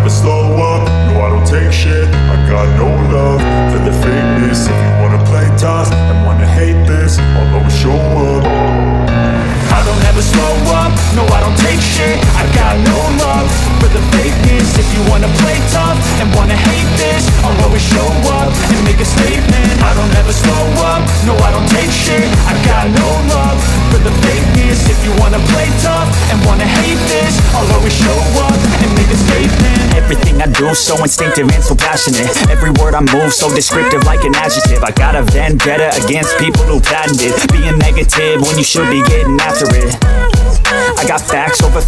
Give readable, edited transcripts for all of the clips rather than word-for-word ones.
never slow up, no I don't take shit. I got no love for the fakeness. If you wanna play tough and wanna hate this, I'll always show up. I don't ever slow up, no I don't take shit. I got no love for the fakeness. If you wanna play tough and wanna hate this, I'll always show up and make a statement. I don't ever slow up, no I don't take shit. I got no love for the fakeness. If you wanna play tough and wanna hate this, I'll always show up and make a statement. Everything I do so instinctive and so passionate. Every word I move so descriptive like an adjective. I got a vendetta against people who patented being negative when you should be getting after it. I got facts over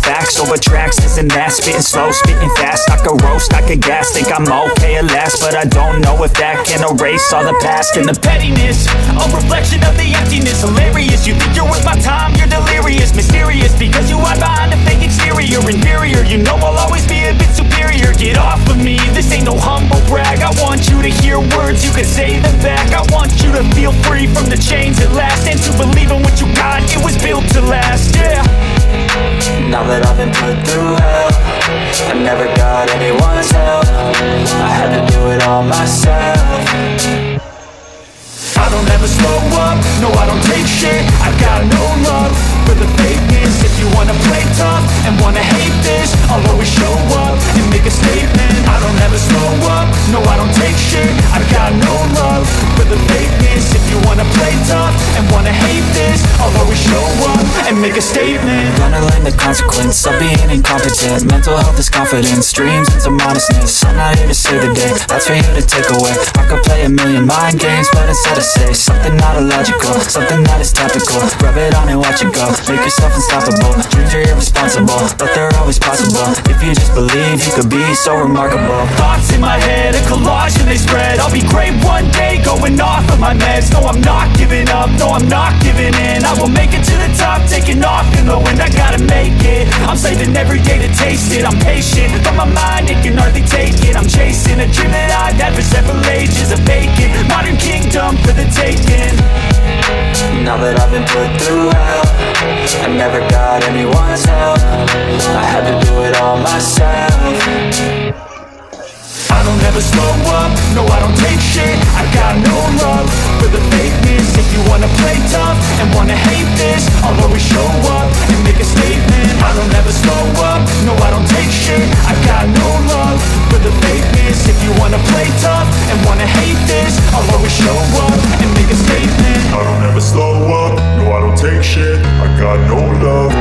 tracks, this and that. Spitting slow, spitting fast. I could roast, I could gas. Think I'm okay at last, but I don't know if that can erase all the past and the pettiness. A reflection of the emptiness. Hilarious, you think you're worth my time, you're delirious. Mysterious, because you hide behind a fake exterior. Inferior, you know I'll always be a bit superior. Get off of me, this ain't no humble brag. I want you to hear words, you can say them back. I want you to feel free from the chains at last, and to believe in what you got, it was built to last, yeah. Now that I've been put through hell, I never got anyone's help. I had to do it all myself. I don't ever slow up, no I don't take shit. I got no love for the fakeness. If you wanna play tough and wanna hate this, I'll always show up and make a statement. I don't ever slow up, no I don't take shit. I got no love for the fakeness. If you wanna play tough and wanna hate this, I'll always show up and make a statement. Gonna learn the consequence of being incompetent. Mental health is confidence, dreams into modestness. I'm not here to save the day, that's for you to take away. I could play a million mind games, but instead I say something not illogical, something that is tactical. Rub it on and watch it go, make yourself unstoppable. Dreams are irresponsible, but they're always possible. If you just believe, you could be so remarkable. Thoughts in my head, a collage and they spread. I'll be great one day, going off of my meds. No, I'm not giving up, no, I'm not giving in. I will make it to the top, taking off in the wind. I gotta make it, I'm saving every day to taste it. I'm patient, but my mind, it can hardly take it. I'm chasing a dream that I've had for several ages. A vacant, modern kingdom for the taking. Now that I've been put through hell, I never got anyone's help. I had to do it all myself. I don't ever slow up, no I don't take shit. I got no love for the fakeness. If you wanna play tough and wanna hate this, I'll always show up and make a statement. I don't ever slow up, no I don't take shit. I got no love for the fakeness. If you wanna play tough and wanna hate this, I'll always show up and make a statement. I don't ever slow up, no I don't take shit. I got no love